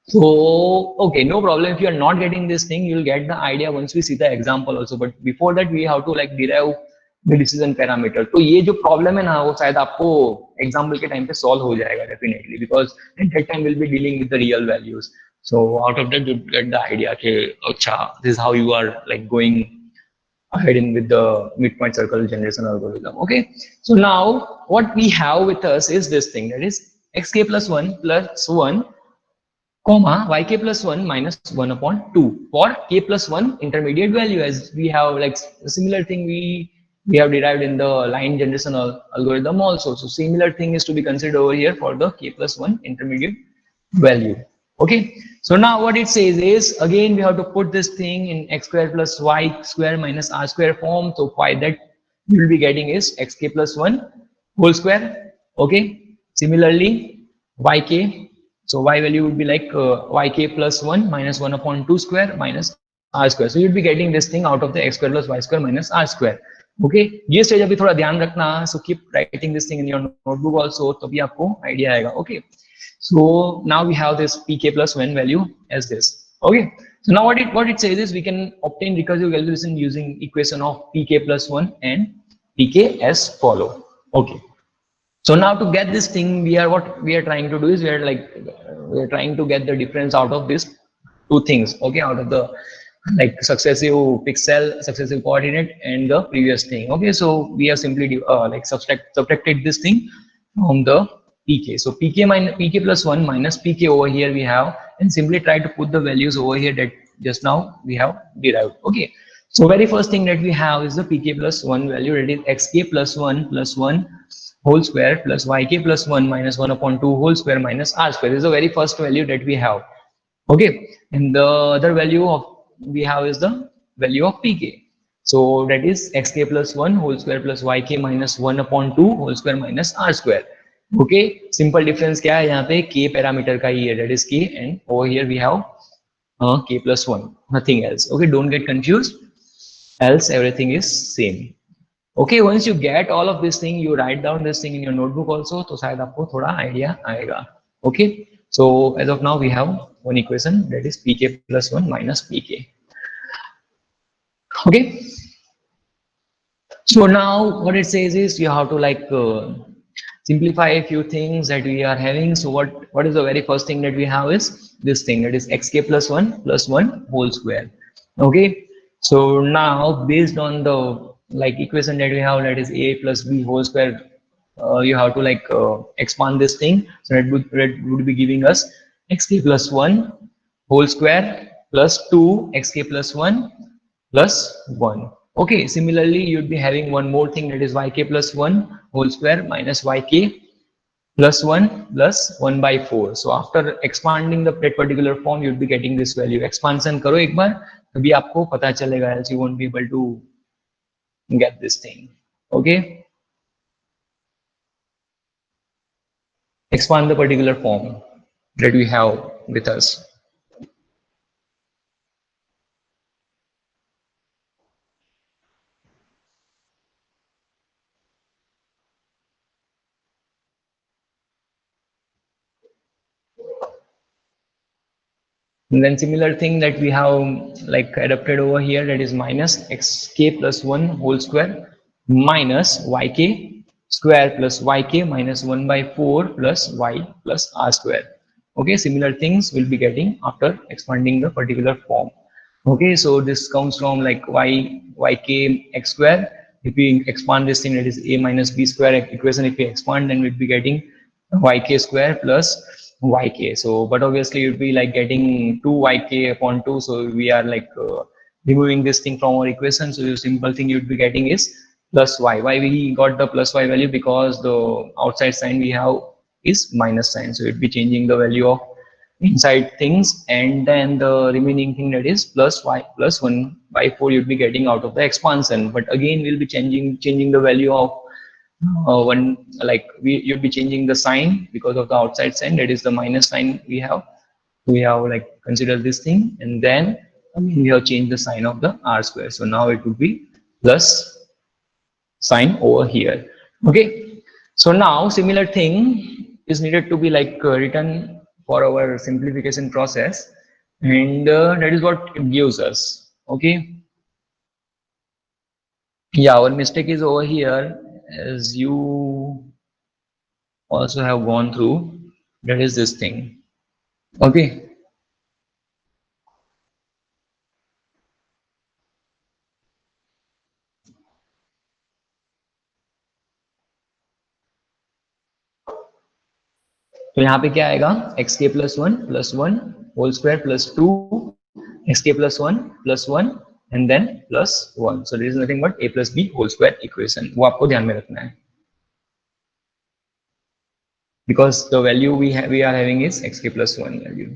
So okay, no problem. If you are not getting this thing, you'll get the idea once we see the example also. But before that, we have to like derive the decision parameter. तो ये जो problem है ना, वो शायद आपको example के time पे solve हो जाएगा definitely, because at that time we'll be dealing with the real values. So out of that you get the idea कि अच्छा, this is how you are like going ahead in with the midpoint circle generation algorithm. Okay, so now what we have with us is this thing, that is xk plus 1 plus 1 comma yk plus 1 minus 1 upon 2 for k plus 1 intermediate value, as we have like a similar thing we have derived in the line generation algorithm also. So similar thing is to be considered over here for the k plus 1 intermediate value. Okay, so now what it says is, again we have to put this thing in x square plus y square minus r square form. So why that you will be getting is xk plus 1 whole square. Okay, similarly yk, so y value would be like yk plus 1 minus 1 upon 2 square minus r square. So you'll be getting this thing out of the x square plus y square minus r square. Okay, ये stage अभी थोड़ा ध्यान रखना. So keep writing this thing in your notebook also, तभी आपको idea आएगा. Okay, so now we have this pk plus 1 value as this. Okay, so now what it says is we can obtain recursive calculation using equation of pk plus 1 and pk as follow. Okay, so now to get this thing, what we are trying to do is we are trying to get the difference out of these two things. Okay, out of the like successive pixel, successive coordinate and the previous thing. Okay, so we have simply like subtracted this thing from the pk. So pk minus pk plus 1 minus pk over here we have, and simply try to put the values over here that just now we have derived. Okay, so very first thing that we have is the pk plus 1 value, that is xk plus 1 plus 1 whole square plus yk plus 1 minus 1 upon 2 whole square minus r square. This is the very first value that we have. Okay, and the other value of we have is the value of pk. So that is xk plus 1 whole square plus yk minus 1 upon 2 whole square minus r square. Okay, simple difference क्या है यहाँ पे, k parameter का ही है, that is k, and over here we have k plus 1, nothing else. Okay, don't get confused, else everything is same. Okay, once you get all of this thing, you write down this thing in your notebook also, तो शायद आपको थोड़ा idea आएगा. Okay, so as of now we have one equation, that is pk plus 1 minus pk. Okay, so now what it says is you have to like simplify a few things that we are having. So what is the very first thing that we have is this thing, that is xk plus 1 whole square. Okay, so now based on the like equation that we have, that is a plus b whole square, you have to like expand this thing. So that would be giving us xk plus 1 whole square plus 2 xk plus 1 plus 1. Okay, similarly you'd be having one more thing, that is yk plus 1 whole square minus yk plus 1 plus 1 by 4. So after expanding the that particular form, you'd be getting this value. Expansion करो एक बार, तभी आपको पता चलेगा, else you won't be able to get this thing. Okay, expand the particular form that we have with us. And then similar thing that we have like adapted over here, that is minus xk plus 1 whole square minus yk square plus yk minus 1 by 4 plus y plus r square. Okay, similar things we'll be getting after expanding the particular form. Okay, so this comes from like yk x square. If we expand this thing, that is a minus b square equation, if we expand, then we'll be getting yk square plus yk. So but obviously you'd be like getting 2 yk upon 2, so we are like removing this thing from our equation. So the simple thing you'd be getting is plus y. Why we got the plus y value? Because the outside sign we have is minus sign, so you'd be changing the value of inside things, and then the remaining thing, that is plus y plus 1 by 4, you'd be getting out of the expansion. But again we'll be changing the value of one, like you'd be changing the sign because of the outside sign, that is the minus sign we have like consider this thing, and then we have changed the sign of the r square. So now it would be plus sign over here. Okay, so now similar thing is needed to be like written for our simplification process, and that is what it gives us. Okay, yeah, our mistake is over here, as you also have gone through, that is this thing. Okay, तो यहाँ पे क्या आएगा, x के plus one whole square plus two x के plus one and then plus one. So this is nothing but a plus b whole square equation. वो आपको ध्यान में रखना है, because the value we are having is xk plus 1 value.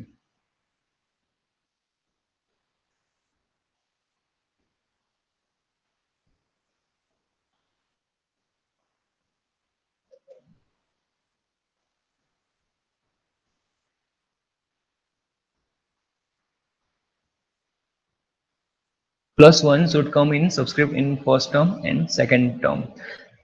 Plus 1 should come in subscript in first term and second term.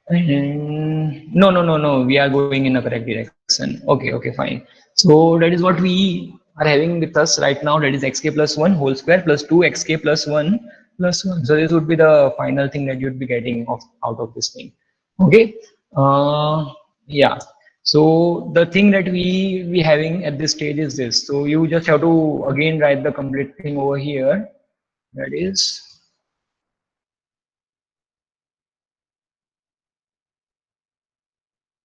And no, we are going in a correct direction. Okay, fine. So that is what we are having with us right now, that is xk plus 1 whole square plus 2 xk plus 1 plus 1. So this would be the final thing that you would be getting out of this thing. Okay. Yeah. So the thing that we having at this stage is this. So you just have to again write the complete thing over here. That is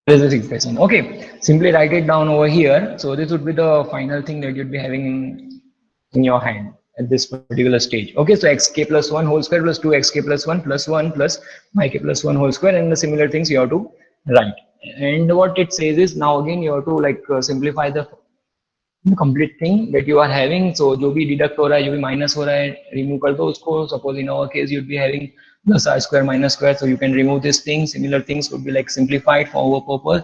this expression. Okay, simply write it down over here. So this would be the final thing that you'd be having in your hand at this particular stage. Okay, so xk plus 1 whole square plus 2 xk plus 1 plus 1 plus yk plus 1 whole square, and the similar things you have to write. And what it says is, now again you have to like simplify the complete thing that you are having. So जो भी deduct हो रहा है, जो भी minus हो रहा है, remove कर दो उसको. Suppose in our case you'd be having plus r square minus square, so you can remove this thing. Similar things would be like simplified for our purpose.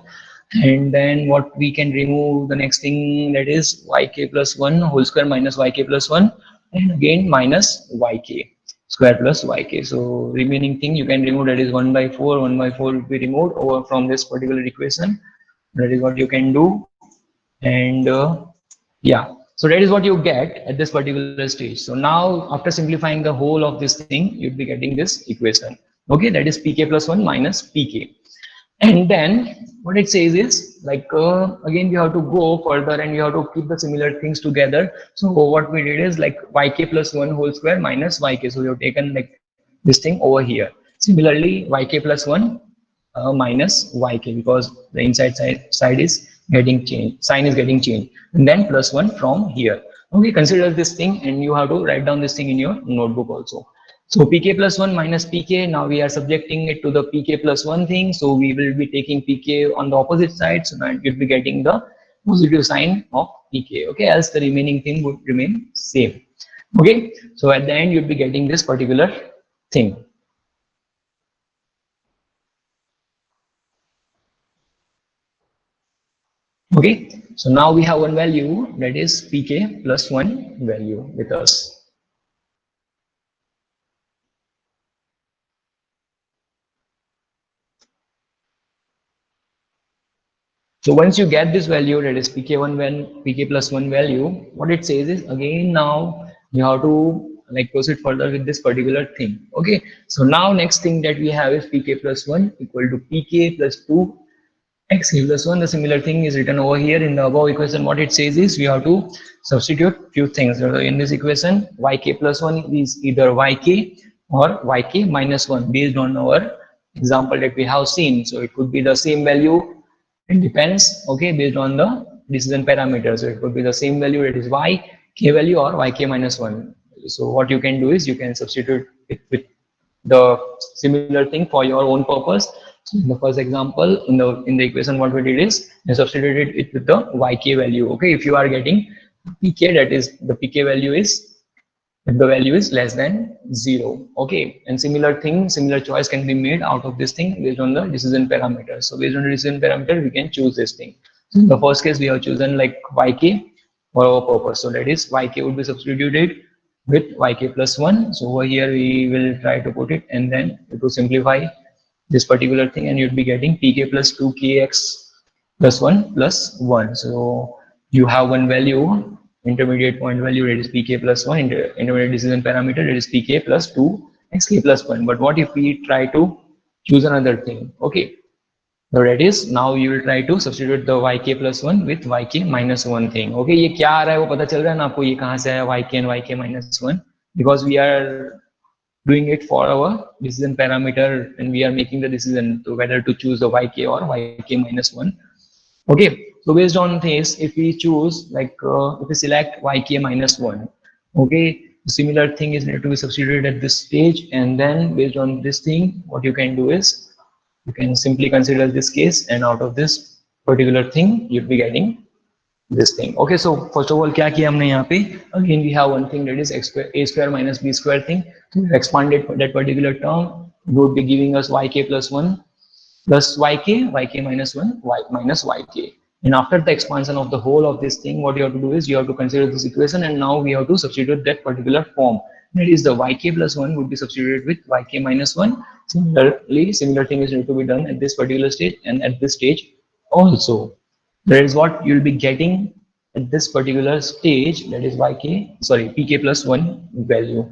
And then what we can remove, the next thing, that is yk plus 1 whole square minus yk plus 1, and again minus yk square plus yk. So remaining thing you can remove, that is 1 by 4. 1 by 4 will be removed over from this particular equation. That is what you can do. And yeah, so that is what you get at this particular stage. So now after simplifying the whole of this thing, you'd be getting this equation. Okay, that is pk plus 1 minus pk. And then what it says is like again you have to go further and you have to keep the similar things together. So what we did is like yk plus 1 whole square minus yk. So we have taken like this thing over here. Similarly yk plus 1 minus yk, because the inside side is getting changed, sign is getting changed, and then plus 1 from here. Okay, consider this thing and you have to write down this thing in your notebook also. So pk plus 1 minus pk, now we are subjecting it to the pk plus 1 thing. So we will be taking pk on the opposite side, so that you'll be getting the positive sign of pk. Okay, else the remaining thing would remain same. Okay, so at the end you'll be getting this particular thing. Okay, so now we have one value, that is pk plus 1 value with us. So once you get this value, that is pk1 when pk plus 1 value, what it says is again now you have to like proceed further with this particular thing. Okay, so now next thing that we have is pk plus 1 equal to pk plus 2 xk plus 1. The similar thing is written over here in the above equation. What it says is we have to substitute few things. So in this equation, yk plus 1 is either yk or yk minus 1 based on our example that we have seen. So it could be the same value. It depends, okay, based on the decision parameter. So it could be the same value, that is y k value or yk minus 1. So what you can do is you can substitute it with the similar thing for your own purpose. So in the first example, in the equation, what we did is we substituted it with the yk value. Okay, if you are getting pk, that is the pk value is if the value is less than 0. Okay, and similar thing, similar choice can be made out of this thing based on the decision parameter. So based on the decision parameter, we can choose this thing. So in the first case, we have chosen like yk for our purpose. So that is yk would be substituted with yk plus 1. So over here we will try to put it, and then to simplify this particular thing, and you'd be getting pk plus 2kx plus 1 plus 1. So you have one value, intermediate point value, that is pk plus 1, intermediate decision parameter, that is pk plus 2 xk plus 1. But what if we try to choose another thing? Okay, so that is now you will try to substitute the yk plus 1 with yk minus 1 thing. Okay, ये क्या आ रहा है वो पता चल रहा है ना आपको, ये कहाँ से आया yk and yk minus 1, because we are doing it for our decision parameter and we are making the decision to whether to choose the yk or yk minus 1 Okay, so based on this, if we choose like if we select yk minus 1, okay, similar thing is need to be substituted at this stage, and then based on this thing what you can do is you can simply consider this case, and out of this particular thing you'll be getting this thing. Okay, so first of all क्या किया हमने यहाँ पे, again we have one thing that is a square minus b square thing, so we expanded that particular term, would be giving us yk plus 1 plus yk minus 1 y minus yk, and after the expansion of the whole of this thing what you have to do is you have to consider this equation, and now we have to substitute that particular form, that is the yk plus 1 would be substituted with yk minus 1. Similarly, similar thing is need to be done at this particular stage and at this stage also. That is what you'll be getting at this particular stage, that is yk, sorry, pk plus 1 value.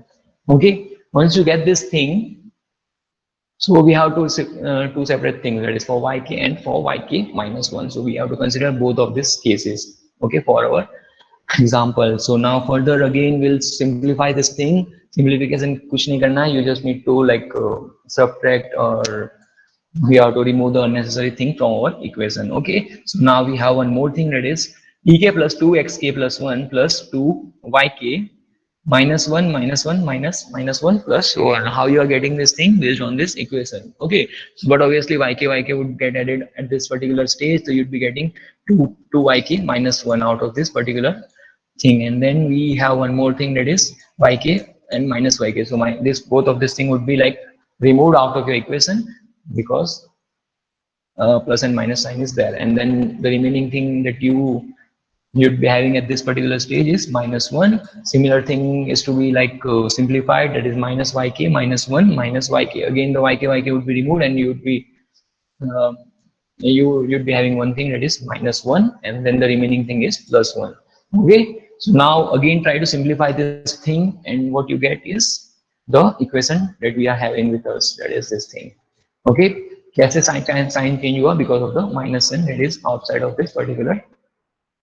Okay, once you get this thing, so we have two separate things, that is for yk and for yk minus 1. So we have to consider both of these cases, okay, for our example. So now further again we'll simplify this thing. Simplification kuch nahi karna, you just need to like subtract, or we have to remove the unnecessary thing from our equation. Okay, so now we have one more thing, that is ek plus 2 xk plus 1 plus 2 yk minus 1 minus 1 minus 1 plus 1. How you are getting this thing? Based on this equation. Okay, so but obviously yk would get added at this particular stage, so you'd be getting 2 yk minus 1 out of this particular thing, and then we have one more thing, that is yk and minus yk. So this both of this thing would be like removed out of your equation, because plus and minus sign is there, and then the remaining thing that you'd be having at this particular stage is minus 1. Similar thing is to be like simplified, that is minus yk minus 1 minus yk. Again the yk would be removed, and you'd be you'd be having one thing, that is minus 1, and then the remaining thing is plus 1. Okay, so now again try to simplify this thing, and what you get is the equation that we are having with us, that is this thing. Okay, कैसे sign change हुआ? Because of the minus sign that is outside of this particular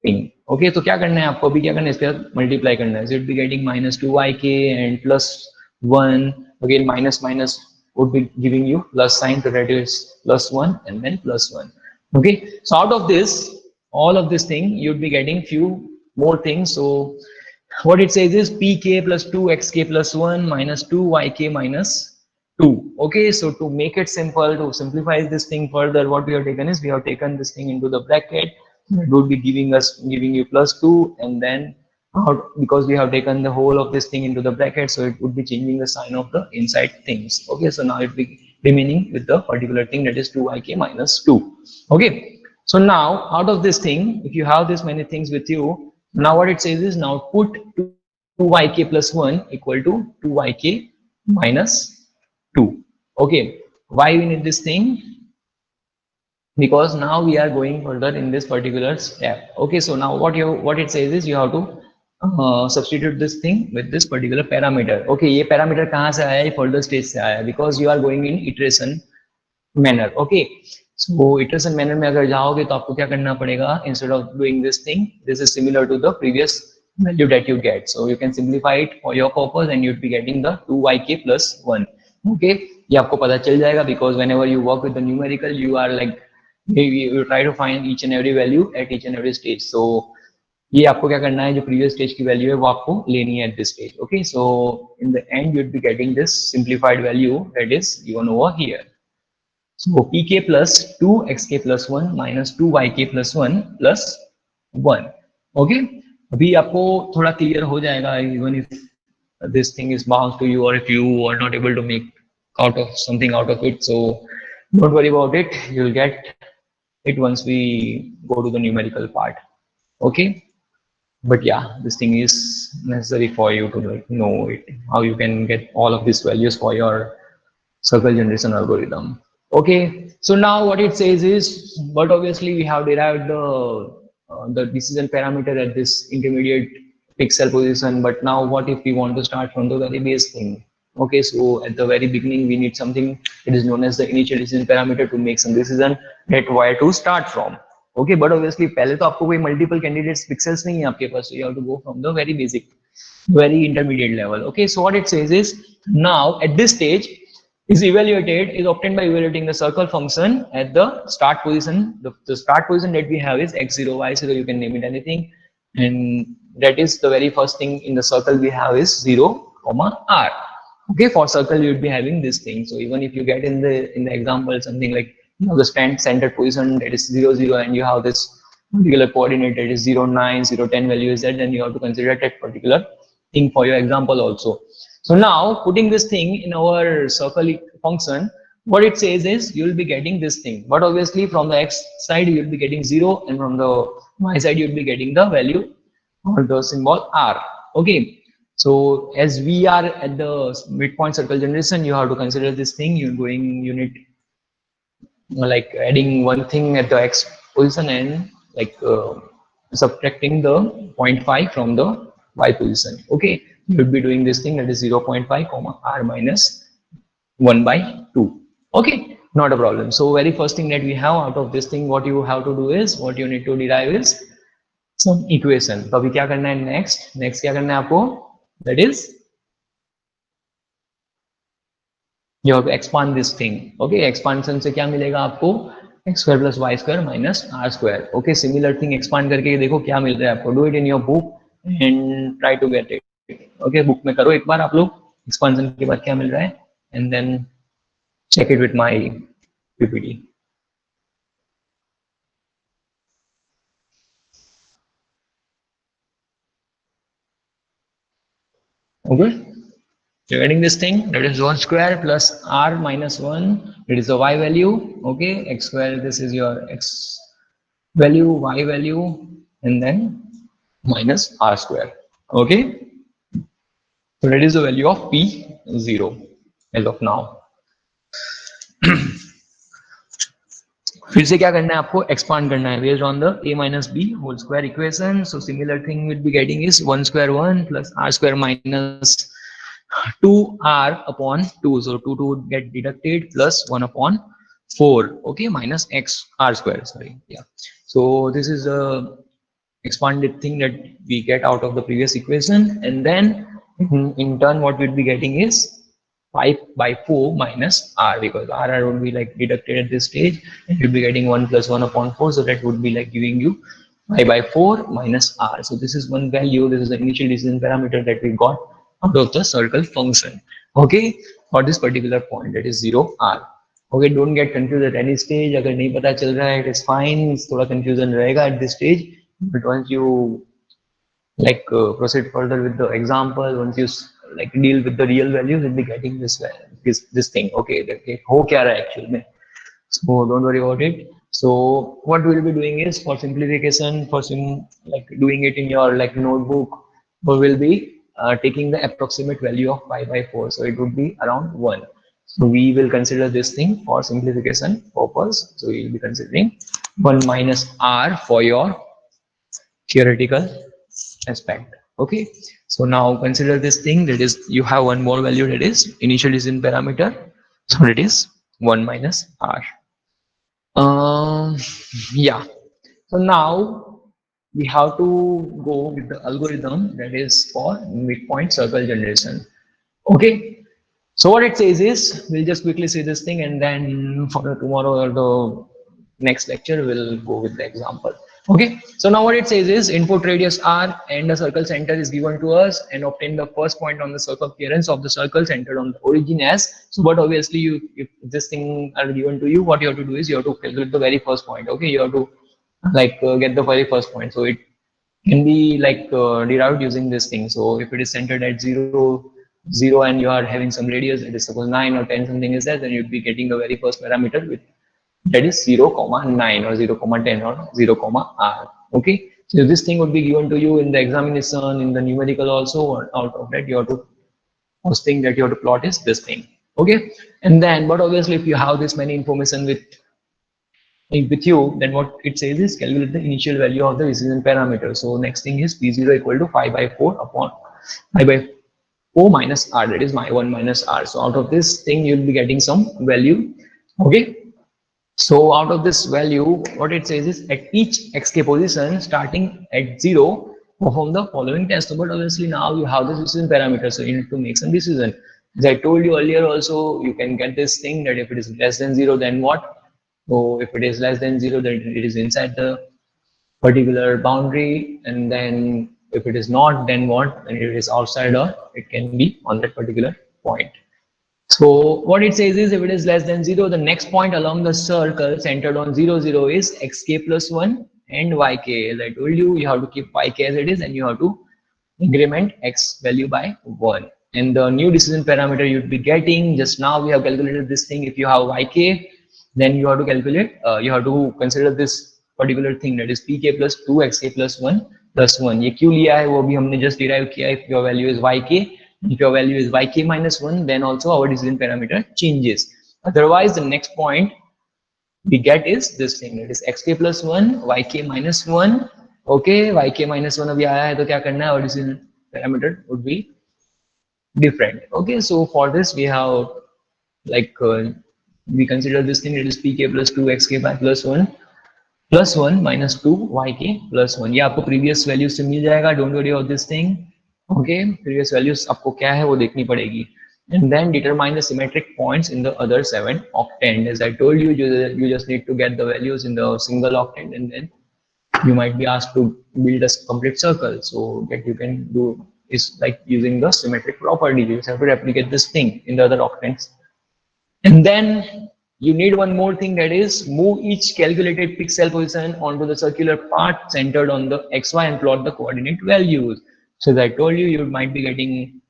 thing. Okay, तो क्या करना है आपको अभी, क्या करना है, इसके साथ मल्टीप्लाई करना है. It be getting minus 2 yk and plus 1, again minus minus would be giving you plus sign, so that is plus 1 and then plus 1. Okay, so out of this, all of this thing you'd be getting few more things. So what it says is pk plus 2 xk plus 1 minus 2 yk minus 2. Okay, so to make it simple, to simplify this thing further, what we have taken is we have taken this thing into the bracket. It would be giving you plus 2, and then out, because we have taken the whole of this thing into the bracket, so it would be changing the sign of the inside things. Okay, so now it will be remaining with the particular thing, that is 2 yk minus 2. Okay, so now out of this thing, if you have this many things with you, now what it says is now put 2 yk plus 1 equal to 2 yk minus 2. Okay, why we need this thing? Because now we are going further in this particular step. Okay, so now what it says is you have to substitute this thing with this particular parameter. Okay, ये parameter कहाँ से आया? Further stage से आया, because you are going in iteration manner. Okay, so iteration manner में अगर जाओगे तो आपको क्या करना पड़ेगा? Instead of doing this thing, this is similar to the previous value that you get, so you can simplify it for your purpose, and you'd be getting the 2 yk plus 1. Okay, ये आपको पता चल जाएगा, because whenever you work with the numerical, you are like you try to find each and every value at each and every stage. So ये आपको क्या करना है, जो previous stage की value है वो आपको लेनी है at this stage. Okay, so in the end you'd be getting this simplified value that is given over here. So pk plus 2 xk plus 1 minus 2 yk plus 1 plus 1. Okay, अभी आपको थोड़ा clear हो जाएगा, even if this thing is bounced to you, or if you are not able to make out of something out of it. So don't worry about it, you'll get it once we go to the numerical part. Okay, but yeah, this thing is necessary for you to like know it, how you can get all of these values for your circle generation algorithm. Okay, so now what it says is, but obviously we have derived the decision parameter at this intermediate pixel position, but now what if we want to start from the very base thing? Okay, so at the very beginning we need something that is known as the initial decision parameter to make some decision that where to start from. Okay, but obviously पहले तो आपको कोई multiple candidates pixels नहीं है आपके पास, so you have to go from the very basic, very intermediate level. Okay, so what it says is now at this stage, is evaluated is obtained by evaluating the circle function at the start position. The start position that we have is x0, y0, you can name it anything, and that is the very first thing in the circle we have is 0, r. Okay, for circle you would be having this thing. So even if you get in the example something like, you know, the centered position that is 0, 0, and you have this particular coordinate that is 0, 9, 0, 10 value is that, then you have to consider that particular thing for your example also. So now putting this thing in our circle function, what it says is you will be getting this thing, but obviously from the x side you will be getting 0, and from the y side you will be getting the value or the symbol r. Okay, so as we are at the midpoint circle generation, you have to consider this thing. You're going unit like adding one thing at the x position and like subtracting the 0.5 from the y position. Okay, you will be doing this thing, that is 0.5 comma r minus 1 by 2. Okay, not a problem. So very first thing that we have out of this thing, what you have to do is, what you need to derive is some equation. तो अभी क्या करना है next क्या करना है आपको, that is you have to expand this thing. Okay, expansion से क्या मिलेगा आपको, x square plus y square minus r square. Okay, similar thing expand करके देखो क्या मिल रहा है आपको. Do it in your book and try to get it. Okay, book में करो एक बार आप लोग expansion के बाद क्या मिल रहा है, and then check it with my PPT. Okay, you're getting this thing, that is 1 square plus r minus 1, it is the y value. Okay, x square, this is your x value, y value, and then minus r square. Okay, so that is the value of p0 as of now. फिर से क्या करना है आपको, expand करना है based on the a minus b whole square equation. So similar thing we'll be getting is 1 square 1 plus r square minus 2r upon 2. So 2 would get deducted plus 1 upon 4. Okay, minus x r square, sorry, yeah. So this is a expanded thing that we get out of the previous equation, and then in turn what we'll be getting is 5 by 4 minus r, because r would be like deducted at this stage, and you'll be getting 1 plus 1 upon 4, so that would be like giving you 5 by 4 minus r. So this is one value, this is the initial decision parameter that we got out of the circle function. Okay, for this particular point, that is 0 r. Okay, don't get confused at any stage. अगर नहीं पता चल रहा है, it is fine, थोड़ा confusion रहेगा at this stage, but once you like proceed further with the example, once you like deal with the real values, you'll be getting this thing. Okay, ho kya raha actually mein, so don't worry about it. So what we'll be doing is, for simplification, like doing it in your like notebook, we will be taking the approximate value of 5 by 4, so it would be around 1. So we will consider this thing for simplification purpose. So we will be considering 1 minus r for your theoretical aspect. Okay, so now consider this thing, that is you have one more value, that is initial decision parameter, so it is 1 minus r. Yeah, so now we have to go with the algorithm that is for midpoint circle generation. Okay, so what it says is, we'll just quickly see this thing, and then for tomorrow or the next lecture we'll go with the example. Okay, so now what it says is, input radius r and the circle center is given to us, and obtain the first point on the circumference of the circle centered on the origin as. So but obviously if this thing are given to you, what you have to do is you have to calculate the very first point. Okay, you have to like get the very first point, so it can be like derived using this thing. So if it is centered at 0 0 and you are having some radius, it is suppose 9 or 10 something is there, then you'll be getting the very first parameter with, that is 0 comma 9 or 0 comma 10 or 0 comma r. Okay, so this thing would be given to you in the examination, in the numerical also, or out of that you have to, first thing that you have to plot is this thing. Okay, and then but obviously if you have this many information with you, then what it says is calculate the initial value of the decision parameter. So next thing is p0 equal to 5 by 4 upon 5 by 4 minus r, that is my 1 minus r. So out of this thing you'll be getting some value. Okay, so out of this value, what it says is, at each xk position starting at 0, perform the following test. But obviously now you have the decision parameter, so you need to make some decision. As I told you earlier also, you can get this thing that if it is less than 0, then what? So if it is less than 0, then it is inside the particular boundary, and then if it is not, then what? Then it is outside, or it can be on that particular point. So what it says is, if it is less than 0, the next point along the circle centered on 0, 0 is xk plus 1 and yk. As I told you, you have to keep yk as it is, and you have to increment x value by 1. And the new decision parameter you'd be getting, just now we have calculated this thing. If you have yk, then you have to calculate, you have to consider this particular thing, that is pk plus 2 xk plus 1 plus 1. ये क्यों लिया है वो भी हमने just derive किया. If your value is yk, if your value is yk minus 1, then also our decision parameter changes. Otherwise, the next point we get is this thing, that is xk plus 1 yk minus 1. Okay, yk minus 1 अभी आया है तो क्या करना है, और decision parameter would be different. Okay, so for this we have like we consider this thing, it is pk plus 2 xk by plus 1 minus 2 yk plus 1. ये आपको previous values से मिल जाएगा, don't worry about this thing. Okay, previous values आपको क्या है वो देखनी पड़ेगी. And then determine the symmetric points in the other 7 octant. As I told you, you just need to get the values in the single octant, and then you might be asked to build a complete circle. So that you can do is like using the symmetric property. You just have to replicate this thing in the other octants. And then you need one more thing, that is move each calculated pixel position onto the circular part centered on the xy and plot the coordinate values. So as I told you, you might be getting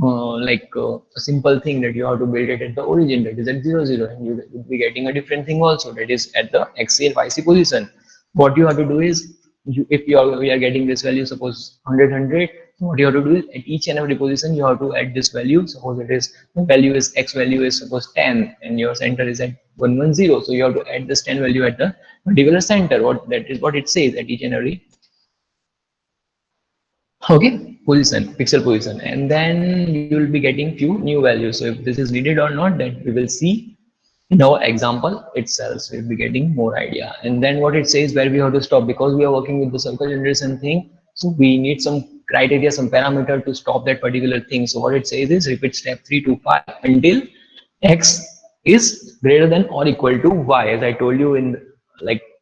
a simple thing that you have to build it at the origin, that is at 0, 0, and you will be getting a different thing also, that is at the xc and yc position. What you have to do is, if we are getting this value, suppose 100, 100, what you have to do is at each and every position you have to add this value. Suppose it is, the value is x value is suppose 10, and your center is at 110, so you have to add this 10 value at the particular center. That is what it says at each and every position, pixel position, and then you will be getting few new values. So if this is needed or not, that we will see in our example itself. So we'll be getting more idea. And then what it says, where we have to stop, because we are working with the circle generation thing, so we need some criteria, some parameter to stop that particular thing. So what it says is, repeat step 3 to 5 until x is greater than or equal to y. As I told you in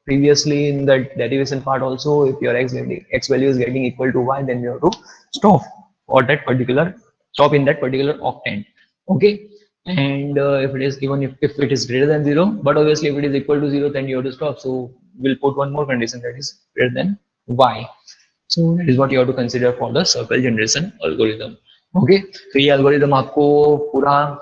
previously in the derivation part also, if your x value is getting equal to y, then you have to stop in that particular octant. Okay, and if it is, even if it is greater than 0, but obviously if it is equal to 0, then you have to stop. So we'll put one more condition, that is greater than y. So that is what you have to consider for the circle generation algorithm. Okay, so ये algorithm आपको पूरा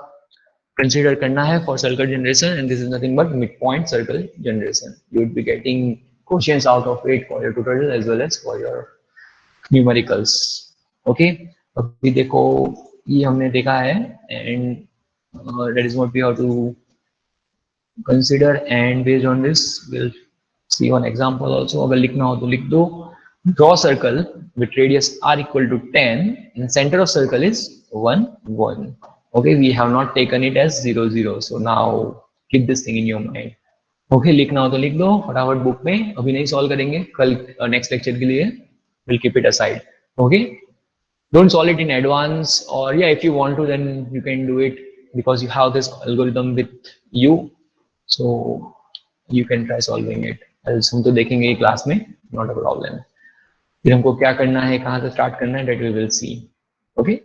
consider करना है for circle generation, and this is nothing but midpoint circle generation. You would be getting questions out of it for your tutorial as well as for your numericals. Okay, अभी देखो ये हमने देखा है, and that is what we have to consider, and based on this we'll see one example also. अगर लिखना हो तो लिख दो. Draw circle with radius r equal to 10 and center of circle is 1, 1. Okay, we have not taken it as 0, 0. So now keep this thing in your mind. Okay, लिखना हो तो लिख दो फटाफट बुक में, अभी नहीं सॉल्व करेंगे, कल नेक्स्ट लेक्चर के लिए we'll keep it aside. Okay, don't solve it in advance, or yeah, if you want to, then you can do it because you have this algorithm with you, so you can try solving it. else हम तो देखेंगे class में, not a problem. फिर हमको क्या करना है, कहाँ से स्टार्ट करना है, that we will see. Okay,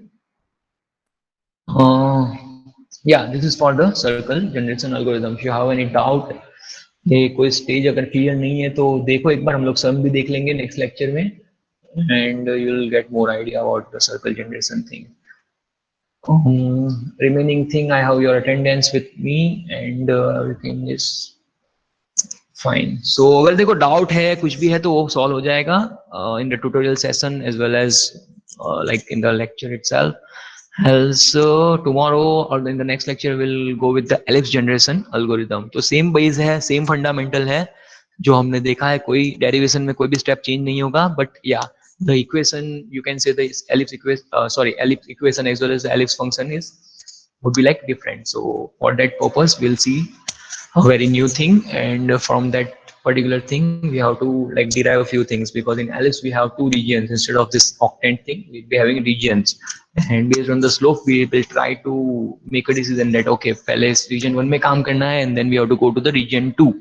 yeah, this is for the circle generation algorithm. If you have any doubt, ये कोई स्टेज अगर क्लियर नहीं है तो देखो एक बार, हम लोग सम भी देख लेंगे नेक्स्ट लेक्चर में, and you will get more idea about the circle generation thing. Remaining thing, I have your attendance with me, and everything is fine. So अगर देखो डाउट है कुछ भी है तो वो सॉल्व हो जाएगा in the tutorial session as well as like in the lecture itself. Else tomorrow or in the next lecture we'll go with the ellipse generation algorithm. तो सेम बेस है, सेम फंडामेंटल है जो हमने देखा है, कोई डेरिवेशन में कोई भी स्टेप चेंज नहीं होगा, बट या the equation, you can say the ellipse equation as well as the ellipse function would be like different. So for that purpose we'll see a very new thing, and from that particular thing, we have to like derive a few things, because in Alice we have two regions instead of this octant thing. We'll be having regions, and based on the slope we will try to make a decision that okay, पहले इस region 1 में काम करना है, and then we have to go to the region 2.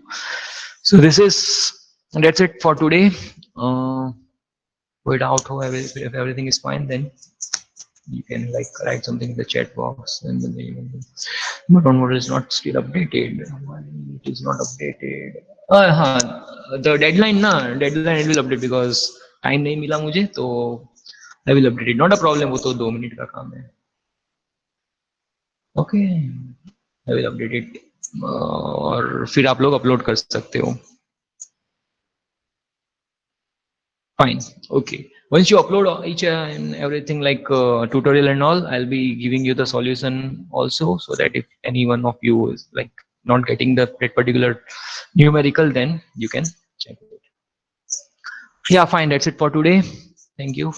So that's it for today. Wait out if everything is fine, then you can like write something in the chat box, and then but on is not still updated. Why it is not updated? The deadline deadline it will update because time नहीं मिला मुझे, तो I will update it. Not a problem, वो तो 2 minute का काम है. Okay, I will update it. और फिर आप लोग अपलोड कर सकते हो. Fine. Okay. Once you upload each and everything like tutorial and all, I'll be giving you the solution also, so that if any one of you is like not getting that particular numerical, then you can check it. Yeah, fine. That's it for today. Thank you.